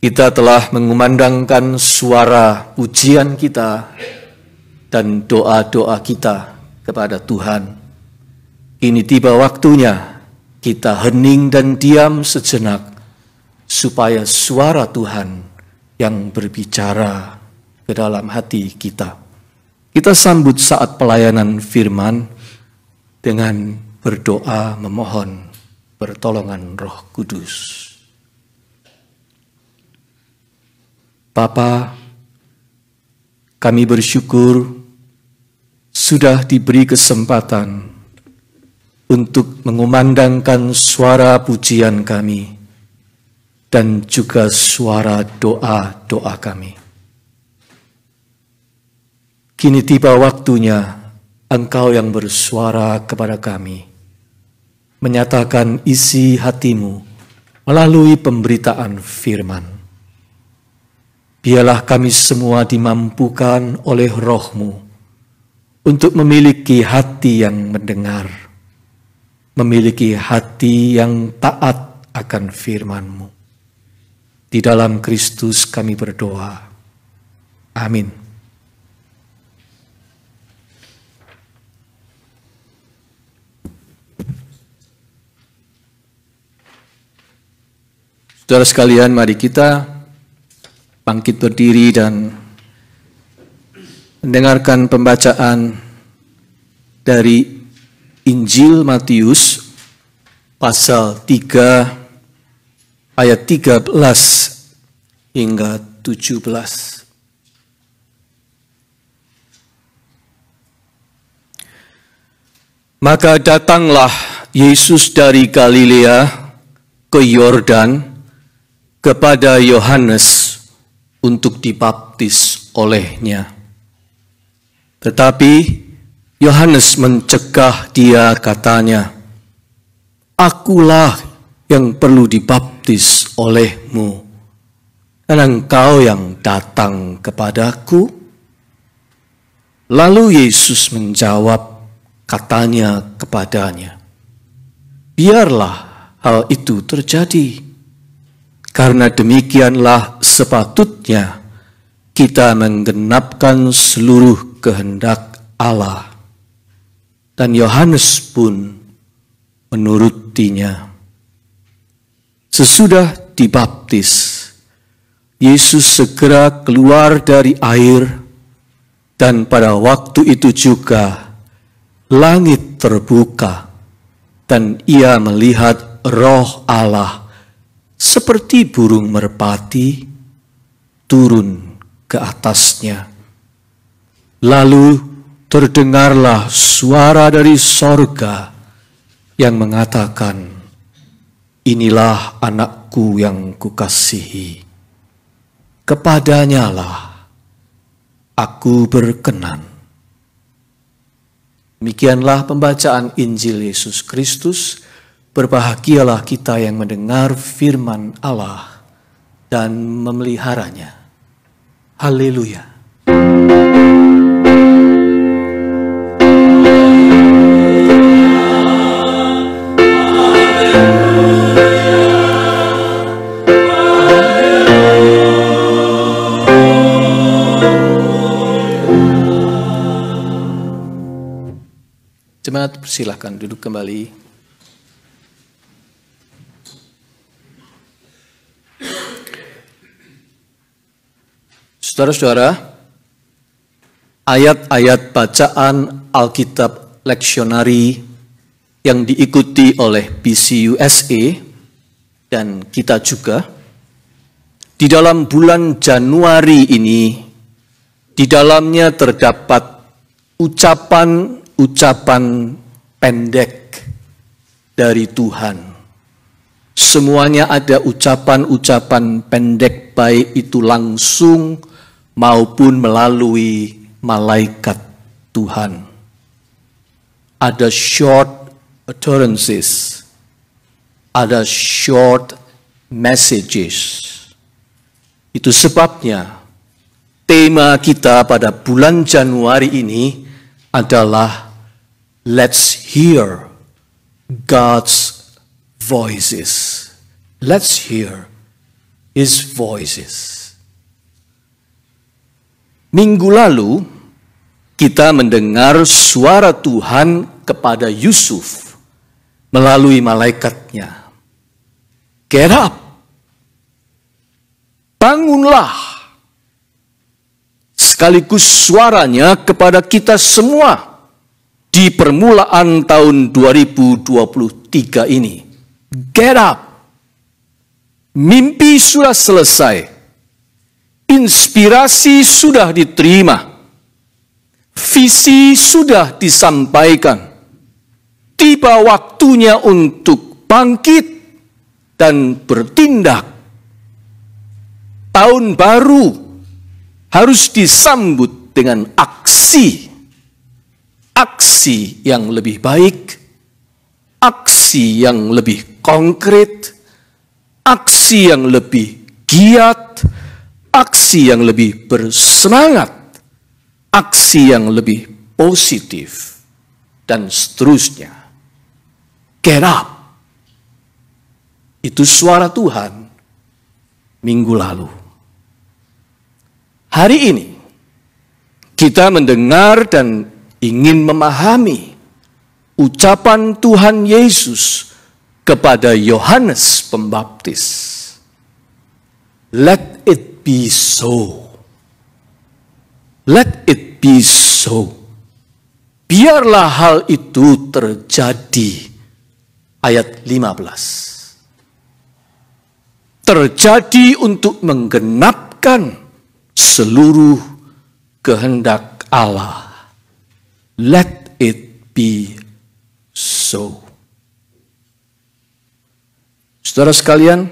Kita telah mengumandangkan suara pujian kita dan doa-doa kita kepada Tuhan. Kini tiba waktunya kita hening dan diam sejenak supaya suara Tuhan yang berbicara ke dalam hati kita. Kita sambut saat pelayanan firman dengan berdoa memohon pertolongan Roh Kudus. Bapa, kami bersyukur sudah diberi kesempatan untuk mengumandangkan suara pujian kami dan juga suara doa-doa kami. Kini tiba waktunya Engkau yang bersuara kepada kami, menyatakan isi hatimu melalui pemberitaan firman. Biarlah kami semua dimampukan oleh Roh-Mu untuk memiliki hati yang mendengar, memiliki hati yang taat akan firman-Mu. Di dalam Kristus kami berdoa. Amin. Saudara sekalian, mari kita bangkit berdiri dan mendengarkan pembacaan dari Injil Matius pasal 3 ayat 13 hingga 17. Maka datanglah Yesus dari Galilea ke Yordan kepada Yohanes untuk dibaptis olehnya. Tetapi Yohanes mencegah dia, katanya, "Akulah yang perlu dibaptis olehmu, dan engkau yang datang kepadaku?" Lalu Yesus menjawab, katanya kepadanya, "Biarlah hal itu terjadi, karena demikianlah sepatutnya kita menggenapkan seluruh kehendak Allah." Dan Yohanes pun menurutinya. Sesudah dibaptis, Yesus segera keluar dari air, dan pada waktu itu juga langit terbuka, dan ia melihat Roh Allah seperti burung merpati turun ke atasnya. Lalu terdengarlah suara dari sorga yang mengatakan, "Inilah anakku yang kukasihi, kepadanyalah aku berkenan." Demikianlah pembacaan Injil Yesus Kristus. Berbahagialah kita yang mendengar firman Allah dan memeliharanya. Haleluya. Jemaat, persilahkan duduk kembali. Saudara-saudara, ayat-ayat bacaan Alkitab leksionari yang diikuti oleh BCUSA dan kita juga di dalam bulan Januari ini, di dalamnya terdapat ucapan pendek dari Tuhan. Semuanya ada ucapan-ucapan pendek, baik itu langsung maupun melalui malaikat Tuhan. Ada short utterances, ada short messages. Itu sebabnya tema kita pada bulan Januari ini adalah Let's Hear God's Voices. Let's hear his voices. Minggu lalu kita mendengar suara Tuhan kepada Yusuf melalui malaikatnya. Get up, bangunlah. Sekaligus suaranya kepada kita semua di permulaan tahun 2023 ini. Get up. Mimpi sudah selesai. Inspirasi sudah diterima. Visi sudah disampaikan. Tiba waktunya untuk bangkit dan bertindak. Tahun baru harus disambut dengan aksi. Aksi yang lebih baik. Aksi yang lebih konkret. Aksi yang lebih giat. Aksi yang lebih bersemangat, aksi yang lebih positif, dan seterusnya. Get up. Itu suara Tuhan minggu lalu. Hari ini, kita mendengar dan ingin memahami ucapan Tuhan Yesus kepada Yohanes Pembaptis. Let it be so. Let it be so. Biarlah hal itu terjadi. Ayat 15. Terjadi untuk menggenapkan seluruh kehendak Allah. Let it be so. Saudara sekalian,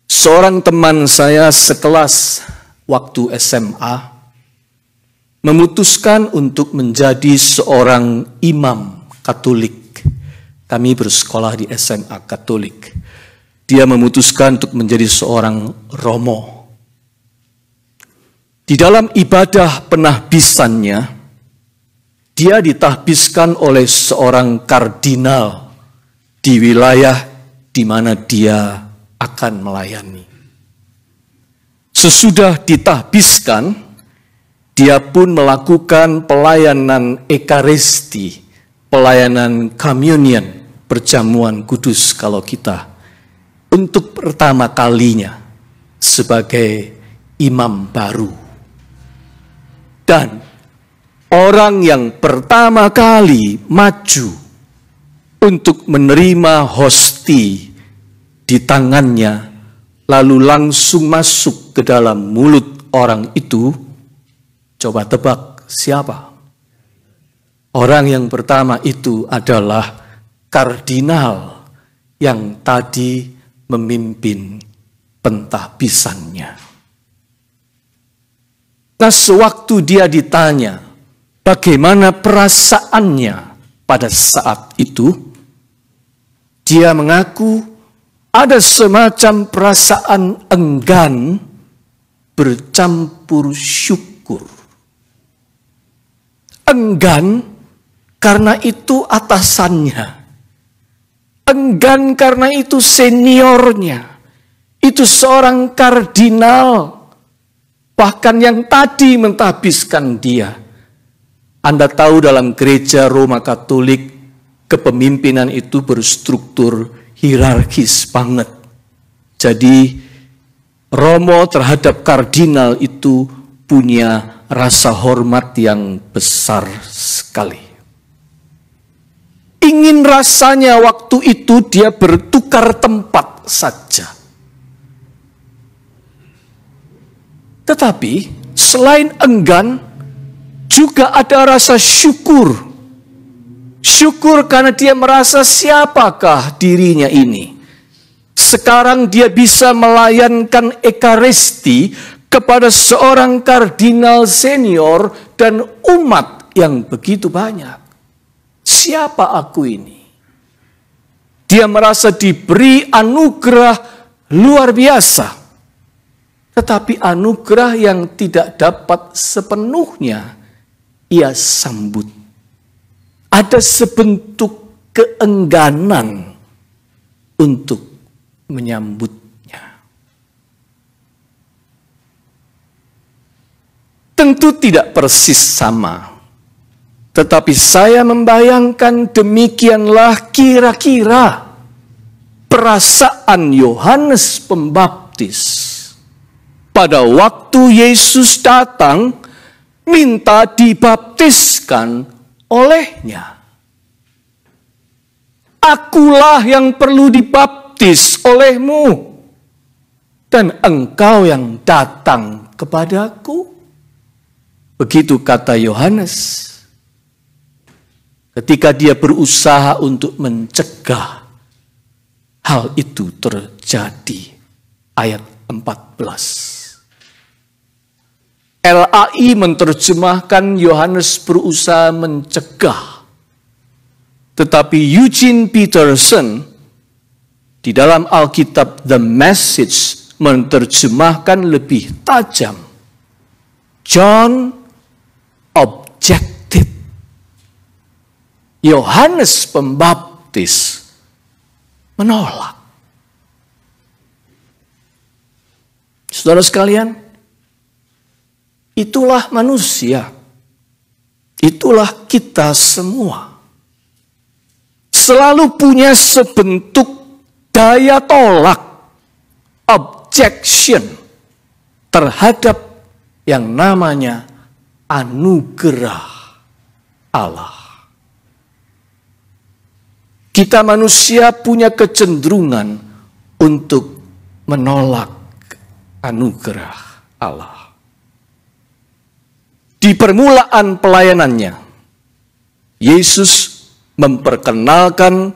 seorang teman saya sekelas waktu SMA memutuskan untuk menjadi seorang imam Katolik. Kami bersekolah di SMA Katolik. Dia memutuskan untuk menjadi seorang romo. Di dalam ibadah penahbisannya, dia ditahbiskan oleh seorang kardinal di wilayah di mana dia akan melayani. Sesudah ditahbiskan, dia pun melakukan pelayanan ekaristi, pelayanan communion, perjamuan kudus kalau kita, untuk pertama kalinya sebagai imam baru. Dan orang yang pertama kali maju untuk menerima hosti di tangannya, lalu langsung masuk ke dalam mulut orang itu, coba tebak siapa? Orang yang pertama itu adalah kardinal yang tadi memimpin pentahbisannya. Nah, sewaktu dia ditanya bagaimana perasaannya pada saat itu, dia mengaku ada semacam perasaan enggan bercampur syukur. Enggan karena itu atasannya. Enggan karena itu seniornya. Itu seorang kardinal. Bahkan yang tadi mentahbiskan dia. Anda tahu dalam gereja Roma Katolik, kepemimpinan itu berstruktur hierarkis banget. Jadi romo terhadap kardinal itu punya rasa hormat yang besar sekali. Ingin rasanya waktu itu dia bertukar tempat saja. Tetapi selain enggan, juga ada rasa syukur. Syukur karena dia merasa siapakah dirinya ini. Sekarang dia bisa melayankan ekaristi kepada seorang kardinal senior dan umat yang begitu banyak. Siapa aku ini? Dia merasa diberi anugerah luar biasa. Tetapi anugerah yang tidak dapat sepenuhnya ia sambut. Ada sebentuk keengganan untuk menyambutnya. Tentu tidak persis sama. Tetapi saya membayangkan demikianlah kira-kira perasaan Yohanes Pembaptis pada waktu Yesus datang minta dibaptiskan olehnya. Akulah yang perlu dibaptis olehmu, dan engkau yang datang kepadaku. Begitu kata Yohanes ketika dia berusaha untuk mencegah hal itu terjadi. Ayat 14. LAI menerjemahkan Yohanes berusaha mencegah. Tetapi Eugene Peterson di dalam Alkitab The Message menerjemahkan lebih tajam. John objected. Yohanes Pembaptis menolak. Saudara sekalian, itulah manusia. Itulah kita semua. Selalu punya sebentuk daya tolak, objection terhadap yang namanya anugerah Allah. Kita manusia punya kecenderungan untuk menolak anugerah Allah. Di permulaan pelayanannya, Yesus memperkenalkan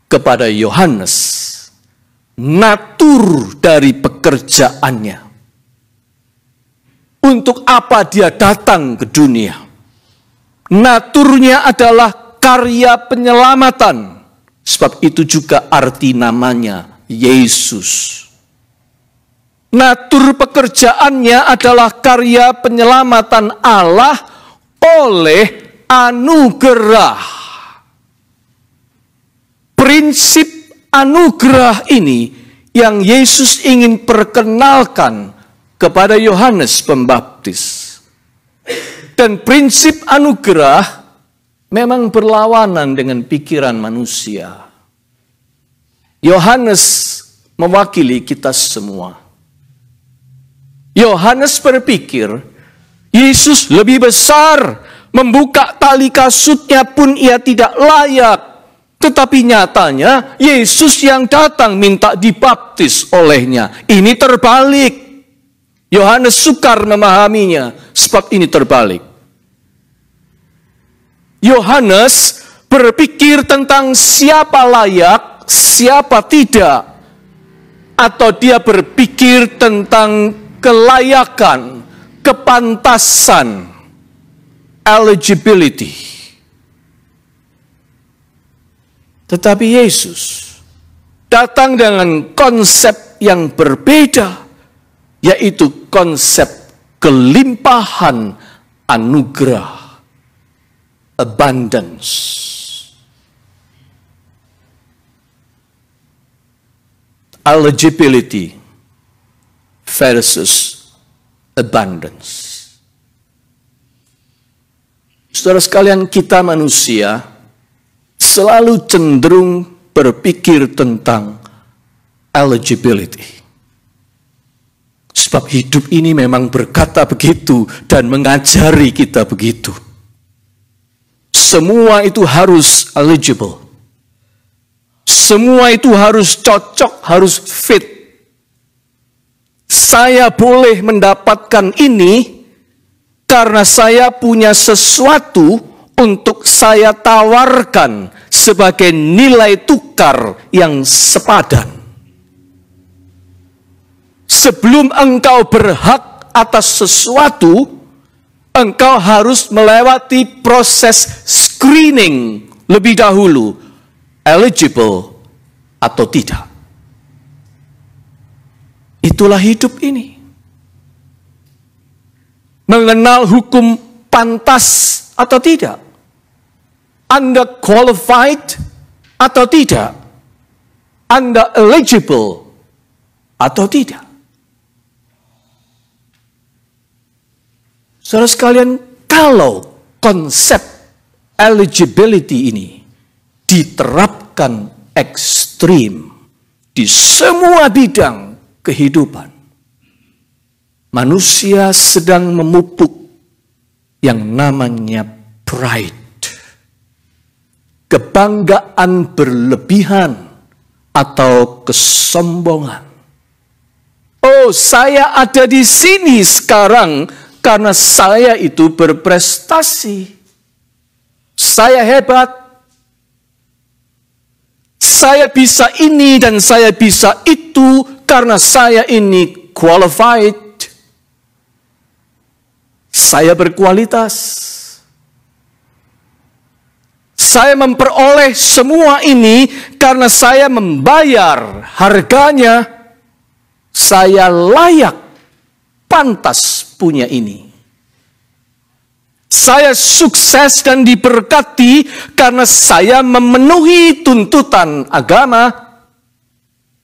kepada Yohanes natur dari pekerjaannya. Untuk apa dia datang ke dunia? Naturnya adalah karya penyelamatan. Sebab itu juga arti namanya Yesus. Natur pekerjaannya adalah karya penyelamatan Allah oleh anugerah. Prinsip anugerah ini yang Yesus ingin perkenalkan kepada Yohanes Pembaptis. Dan prinsip anugerah memang berlawanan dengan pikiran manusia. Yohanes mewakili kita semua. Yohanes berpikir, Yesus lebih besar, membuka tali kasutnya pun ia tidak layak. Tetapi nyatanya, Yesus yang datang minta dibaptis olehnya. Ini terbalik. Yohanes sukar memahaminya, sebab ini terbalik. Yohanes berpikir tentang siapa layak, siapa tidak. Atau dia berpikir tentang kelayakan, kepantasan, eligibility. Tetapi Yesus datang dengan konsep yang berbeda, yaitu konsep kelimpahan anugerah. Abundance. Eligibility versus abundance. Saudara sekalian, kita manusia selalu cenderung berpikir tentang eligibility. Sebab hidup ini memang berkata begitu dan mengajari kita begitu. Semua itu harus eligible. Semua itu harus cocok, harus fit. Saya boleh mendapatkan ini karena saya punya sesuatu untuk saya tawarkan sebagai nilai tukar yang sepadan. Sebelum engkau berhak atas sesuatu, engkau harus melewati proses screening lebih dahulu, eligible atau tidak. Itulah hidup ini. Mengenal hukum pantas atau tidak. Anda qualified atau tidak. Anda eligible atau tidak. Saudara sekalian, kalau konsep eligibility ini diterapkan ekstrim di semua bidang kehidupan, manusia sedang memupuk yang namanya pride, kebanggaan berlebihan atau kesombongan. Oh, saya ada di sini sekarang karena saya itu berprestasi. Saya hebat. Saya bisa ini dan saya bisa itu karena saya ini qualified. Saya berkualitas. Saya memperoleh semua ini karena saya membayar harganya. Saya layak, pantas punya ini. Saya sukses dan diberkati karena saya memenuhi tuntutan agama.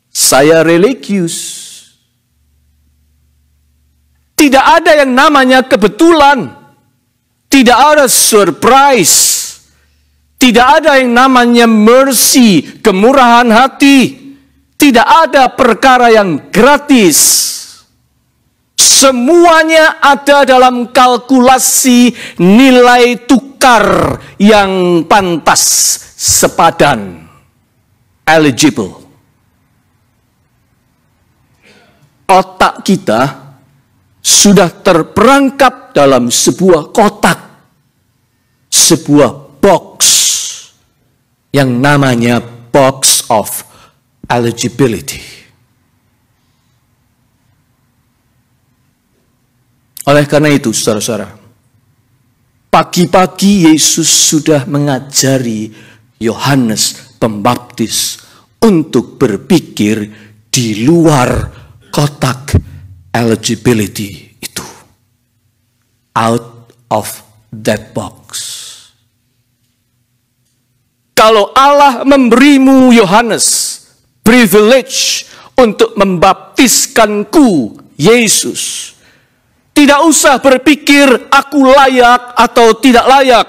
Saya religius. Tidak ada yang namanya kebetulan. Tidak ada surprise. Tidak ada yang namanya mercy, kemurahan hati. Tidak ada perkara yang gratis. Semuanya ada dalam kalkulasi nilai tukar yang pantas, sepadan, eligible. Otak kita sudah terperangkap dalam sebuah kotak, sebuah box yang namanya box of eligibility. Oleh karena itu, saudara-saudara, pagi-pagi Yesus sudah mengajari Yohanes Pembaptis untuk berpikir di luar kotak eligibility itu. Out of that box. Kalau Allah memberimu, Yohanes, privilege untuk membaptiskanku, Yesus, tidak usah berpikir aku layak atau tidak layak.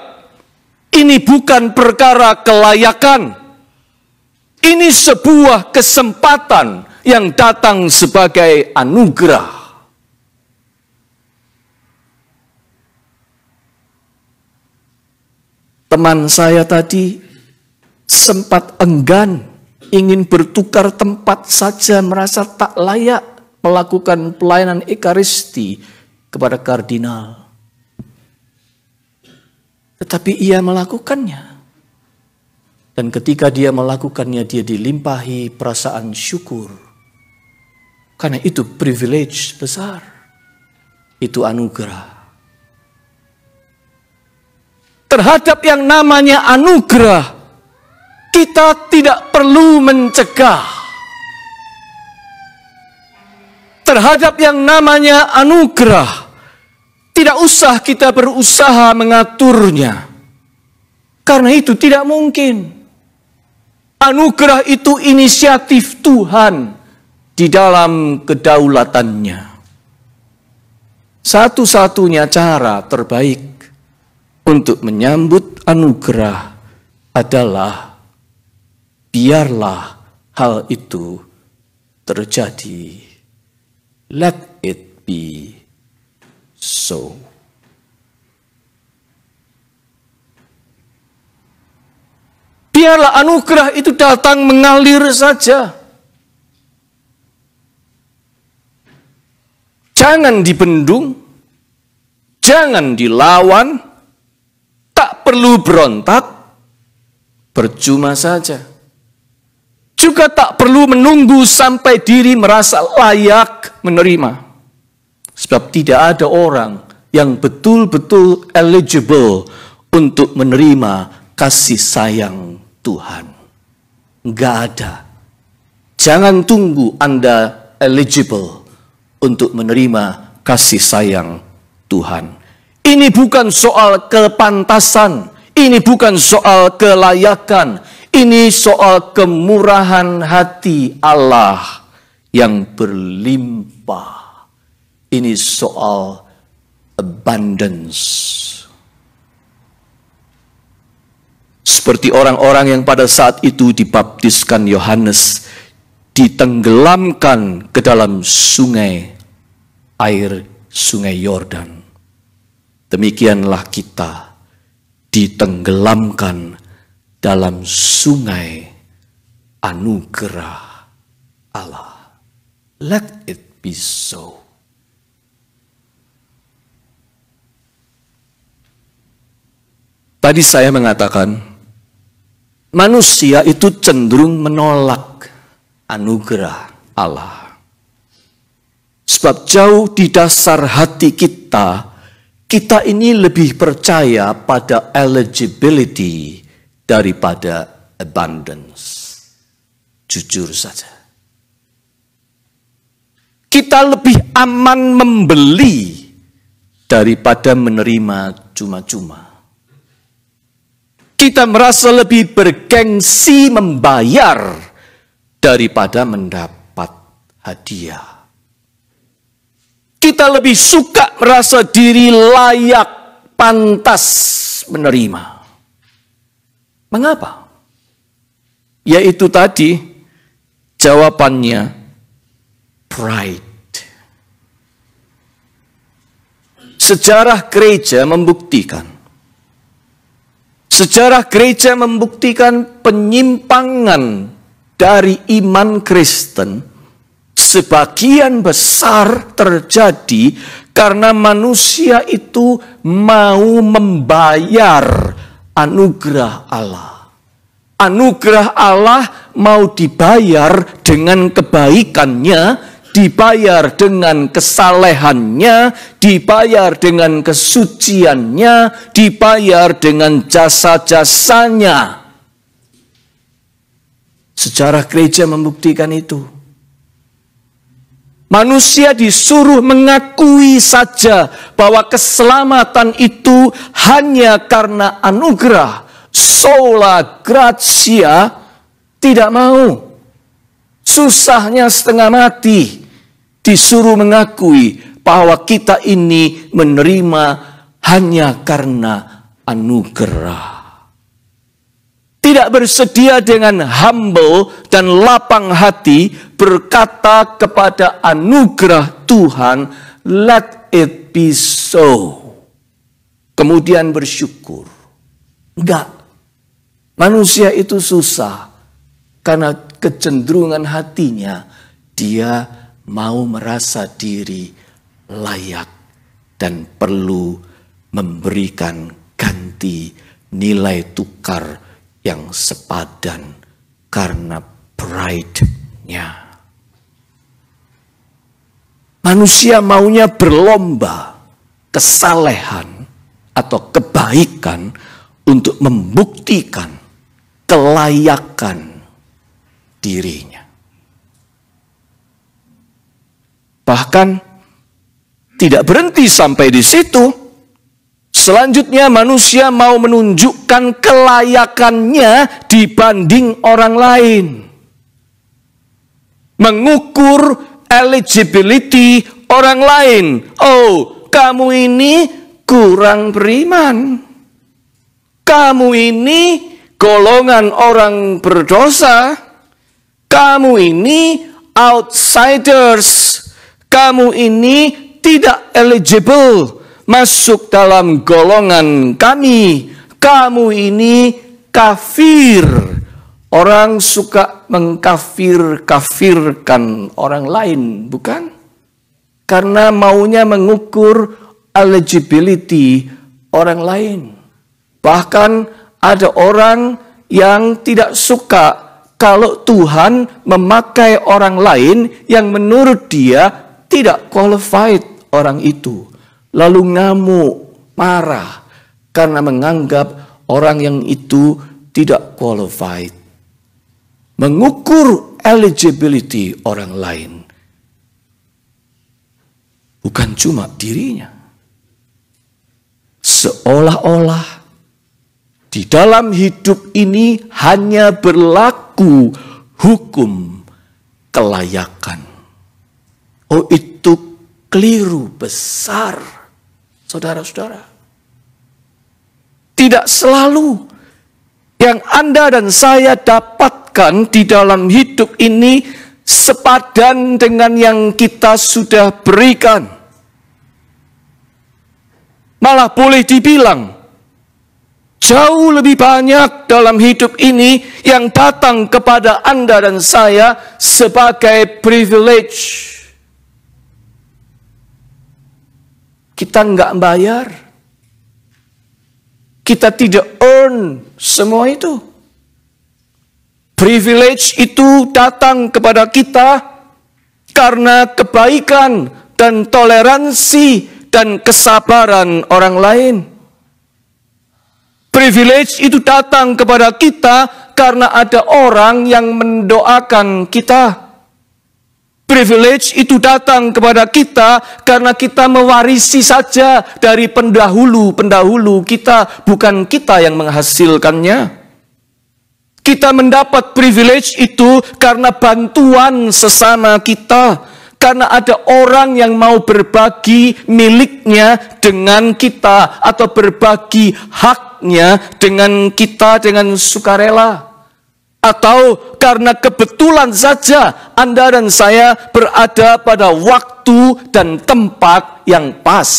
Ini bukan perkara kelayakan. Ini sebuah kesempatan yang datang sebagai anugerah. Teman saya tadi sempat enggan, ingin bertukar tempat saja, merasa tak layak melakukan pelayanan Ekaristi kepada kardinal. Tetapi ia melakukannya. Dan ketika dia melakukannya, dia dilimpahi perasaan syukur. Karena itu privilege besar. Itu anugerah. Terhadap yang namanya anugerah, kita tidak perlu mencegah. Terhadap yang namanya anugerah, tidak usah kita berusaha mengaturnya. Karena itu tidak mungkin. Anugerah itu inisiatif Tuhan di dalam kedaulatannya. Satu-satunya cara terbaik untuk menyambut anugerah adalah biarlah hal itu terjadi. Let it be so. Biarlah anugerah itu datang mengalir saja. Jangan dibendung, jangan dilawan, tak perlu berontak, percuma saja. Juga tak perlu menunggu sampai diri merasa layak menerima. Sebab tidak ada orang yang betul-betul eligible untuk menerima kasih sayang Tuhan. Enggak ada. Jangan tunggu Anda eligible untuk menerima kasih sayang Tuhan. Ini bukan soal kepantasan, ini bukan soal kelayakan, ini soal kemurahan hati Allah yang berlimpah. Ini soal abundance. Seperti orang-orang yang pada saat itu dibaptiskan Yohanes, ditenggelamkan ke dalam sungai Yordan. Demikianlah kita ditenggelamkan dalam sungai anugerah Allah. Let it be so. Tadi saya mengatakan, manusia itu cenderung menolak anugerah Allah. Sebab jauh di dasar hati kita ini lebih percaya pada eligibility daripada abundance. Jujur saja. Kita lebih aman membeli daripada menerima cuma-cuma. Kita merasa lebih bergengsi membayar daripada mendapat hadiah. Kita lebih suka merasa diri layak, pantas menerima. Mengapa? Yaitu tadi jawabannya pride. Sejarah gereja membuktikan penyimpangan dari iman Kristen sebagian besar terjadi karena manusia itu mau membayar anugerah Allah. Anugerah Allah mau dibayar dengan kebaikannya, dibayar dengan kesalehannya, dibayar dengan kesuciannya, dibayar dengan jasa-jasanya. Sejarah gereja membuktikan itu. Manusia disuruh mengakui saja bahwa keselamatan itu hanya karena anugerah, sola gratia, tidak mau. Susahnya setengah mati, disuruh mengakui bahwa kita ini menerima hanya karena anugerah. Tidak bersedia dengan humble dan lapang hati berkata kepada anugerah Tuhan, let it be so. Kemudian bersyukur. Enggak. Manusia itu susah karena kecenderungan hatinya dia mau merasa diri layak dan perlu memberikan ganti nilai tukar yang sepadan karena pride-nya. Manusia maunya berlomba kesalehan atau kebaikan untuk membuktikan kelayakan dirinya. Bahkan tidak berhenti sampai di situ. Selanjutnya manusia mau menunjukkan kelayakannya dibanding orang lain. Mengukur eligibility orang lain. Oh, kamu ini kurang beriman. Kamu ini golongan orang berdosa. Kamu ini outsiders. Kamu ini tidak eligible masuk dalam golongan kami. Kamu ini kafir. Orang suka mengkafir-kafirkan orang lain, bukan? Karena maunya mengukur eligibility orang lain. Bahkan ada orang yang tidak suka kalau Tuhan memakai orang lain yang menurut dia tidak qualified orang itu. Lalu ngamuk, marah, karena menganggap orang yang itu tidak qualified. Mengukur eligibility orang lain. Bukan cuma dirinya. Seolah-olah di dalam hidup ini hanya berlaku hukum kelayakan. Oh, itu keliru besar. saudara-saudara. Tidak selalu yang Anda dan saya dapatkan di dalam hidup ini sepadan dengan yang kita sudah berikan. Malah boleh dibilang, jauh lebih banyak dalam hidup ini yang datang kepada Anda dan saya sebagai privilege. Kita nggak bayar. Kita tidak earn semua itu. Privilege itu datang kepada kita karena kebaikan dan toleransi dan kesabaran orang lain. Privilege itu datang kepada kita karena ada orang yang mendoakan kita. Privilege itu datang kepada kita karena kita mewarisi saja dari pendahulu-pendahulu kita, bukan kita yang menghasilkannya. Kita mendapat privilege itu karena bantuan sesama kita. Karena ada orang yang mau berbagi miliknya dengan kita atau berbagi haknya dengan kita dengan sukarela. Atau karena kebetulan saja Anda dan saya berada pada waktu dan tempat yang pas.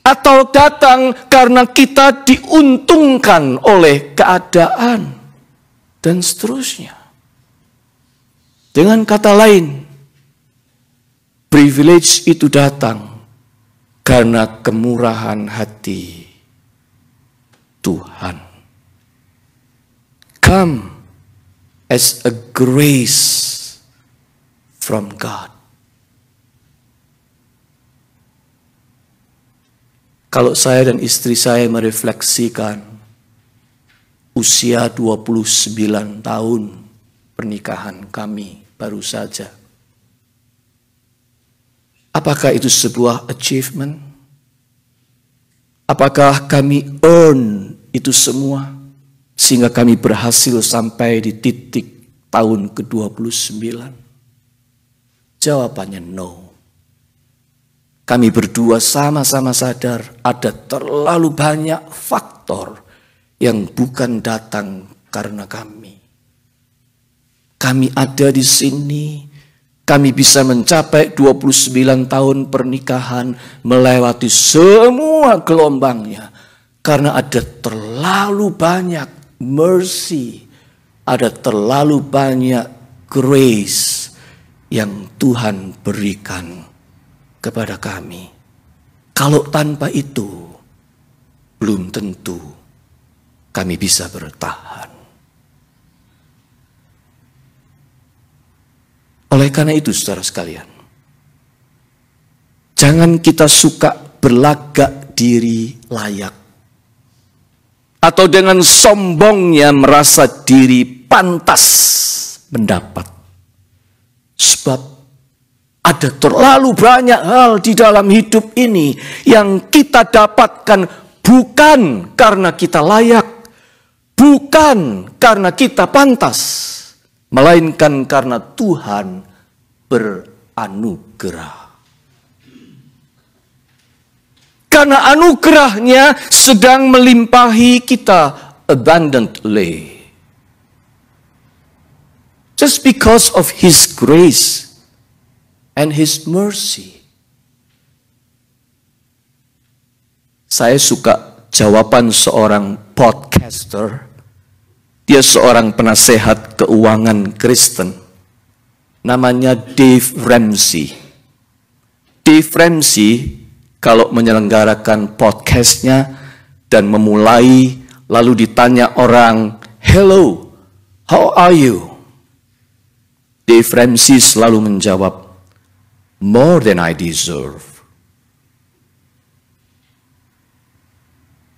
Atau datang karena kita diuntungkan oleh keadaan dan seterusnya. Dengan kata lain, privilege itu datang karena kemurahan hati Tuhan. Come as a grace from God. Kalau saya dan istri saya merefleksikan usia 29 tahun pernikahan kami baru saja. Apakah itu sebuah achievement? Apakah kami earn itu semua sehingga kami berhasil sampai di titik tahun ke-29? Jawabannya no. Kami berdua sama-sama sadar ada terlalu banyak faktor yang bukan datang karena kami. Kami ada di sini, kami bisa mencapai 29 tahun pernikahan melewati semua gelombangnya. Karena ada terlalu banyak mercy, ada terlalu banyak grace yang Tuhan berikan kepada kami. Kalau tanpa itu, belum tentu kami bisa bertahan. Oleh karena itu, saudara sekalian, jangan kita suka berlagak diri layak. Atau dengan sombongnya merasa diri pantas mendapat. Sebab ada terlalu banyak hal di dalam hidup ini yang kita dapatkan bukan karena kita layak, bukan karena kita pantas, melainkan karena Tuhan beranugerah. Karena anugerahnya sedang melimpahi kita abundantly. Just because of His grace and His mercy. Saya suka jawaban seorang podcaster. Dia seorang penasehat keuangan Kristen. Namanya Dave Ramsey. Dave Ramsey kalau menyelenggarakan podcastnya dan memulai lalu ditanya orang, "Hello, how are you?" Dave Ramsey selalu menjawab, "More than I deserve."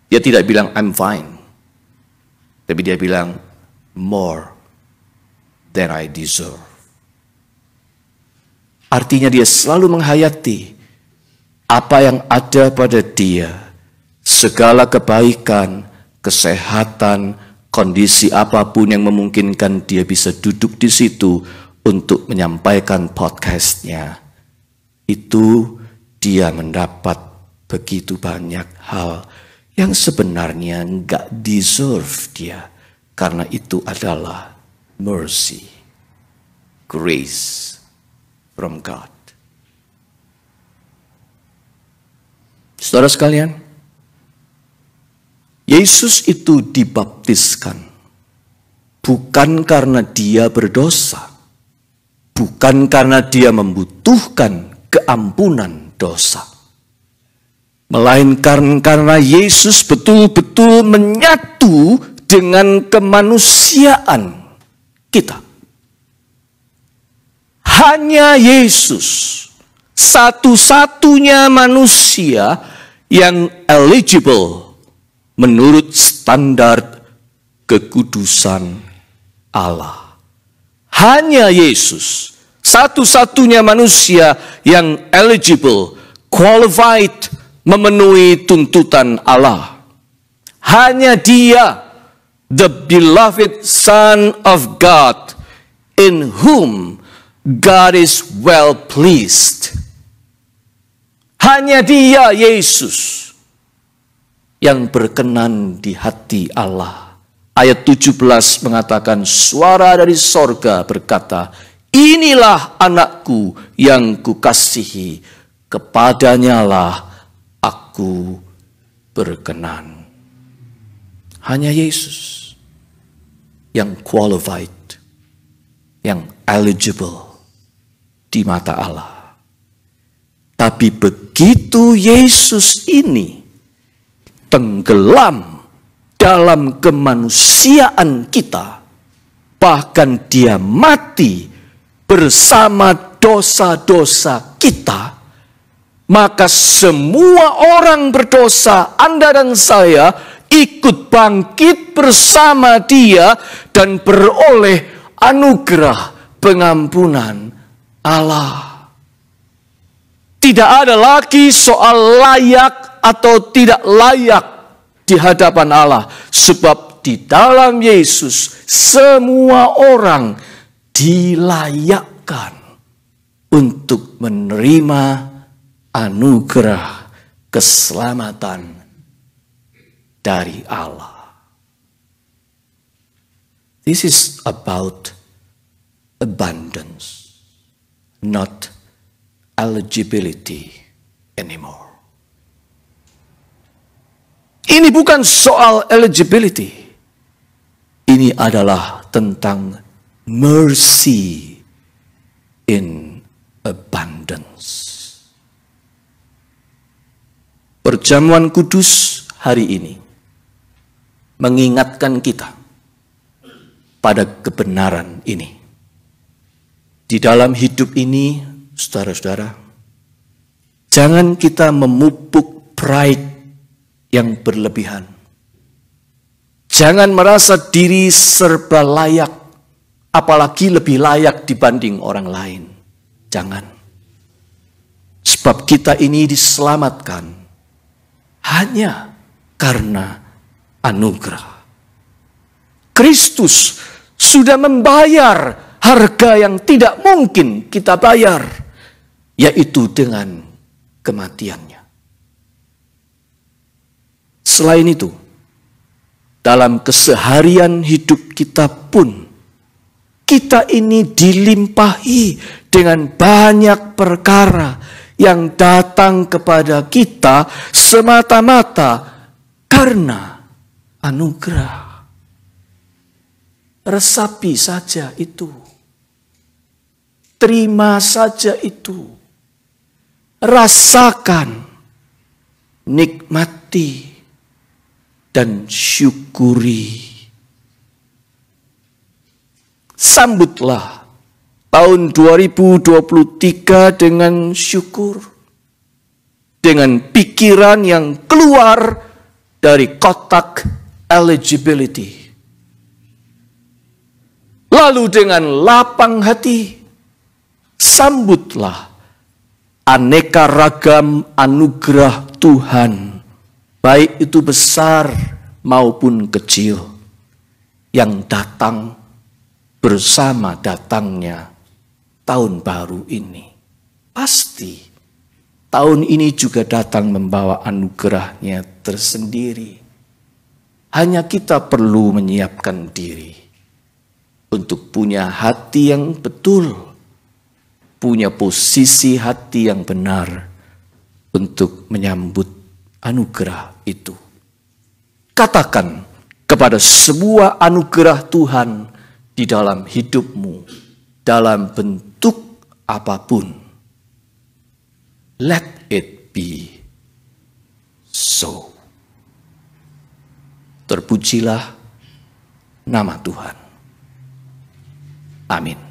Dia tidak bilang I'm fine. Tapi dia bilang more than I deserve. Artinya dia selalu menghayati apa yang ada pada dia, segala kebaikan, kesehatan, kondisi apapun yang memungkinkan dia bisa duduk di situ untuk menyampaikan podcastnya. Itu dia mendapat begitu banyak hal yang sebenarnya nggak deserve dia. Karena itu adalah mercy, grace from God. Saudara sekalian, Yesus itu dibaptiskan bukan karena dia berdosa, bukan karena dia membutuhkan keampunan dosa, melainkan karena Yesus betul-betul menyatu dengan kemanusiaan kita. Hanya Yesus, satu-satunya manusia yang eligible menurut standar kekudusan Allah. Hanya Yesus, satu-satunya manusia yang eligible, qualified memenuhi tuntutan Allah. Hanya dia, the beloved Son of God, in whom God is well pleased. Hanya dia, Yesus, yang berkenan di hati Allah. Ayat 17 mengatakan, suara dari sorga berkata, inilah anakku yang kukasihi, kepadanyalah aku berkenan. Hanya Yesus yang qualified, yang eligible di mata Allah. Tapi begitu Yesus ini tenggelam dalam kemanusiaan kita, bahkan dia mati bersama dosa-dosa kita, maka semua orang berdosa, Anda dan saya, ikut bangkit bersama dia dan beroleh anugerah pengampunan Allah. Tidak ada lagi soal layak atau tidak layak di hadapan Allah. Sebab di dalam Yesus semua orang dilayakkan untuk menerima anugerah keselamatan dari Allah. This is about abundance, not eligibility anymore. Ini bukan soal eligibility. Ini adalah tentang mercy in abundance. Perjamuan kudus hari ini mengingatkan kita pada kebenaran ini. Di dalam hidup ini, saudara-saudara, jangan kita memupuk pride yang berlebihan. Jangan merasa diri serba layak, apalagi lebih layak dibanding orang lain. Jangan. Sebab kita ini diselamatkan hanya karena anugerah. Kristus sudah membayar harga yang tidak mungkin kita bayar, yaitu dengan kematiannya. Selain itu, dalam keseharian hidup kita pun, kita ini dilimpahi dengan banyak perkara yang datang kepada kita semata-mata karena anugerah. Resapi saja itu. Terima saja itu. Rasakan, nikmati, dan syukuri. Sambutlah tahun 2023 dengan syukur. Dengan pikiran yang keluar dari kotak eligibility. Lalu dengan lapang hati, sambutlah aneka ragam anugerah Tuhan, baik itu besar maupun kecil, yang datang bersama datangnya tahun baru ini. Pasti tahun ini juga datang membawa anugerahnya tersendiri. Hanya kita perlu menyiapkan diri untuk punya hati yang betul, punya posisi hati yang benar untuk menyambut anugerah itu. Katakan kepada sebuah anugerah Tuhan di dalam hidupmu, dalam bentuk apapun. Let it be so. Terpujilah nama Tuhan. Amin.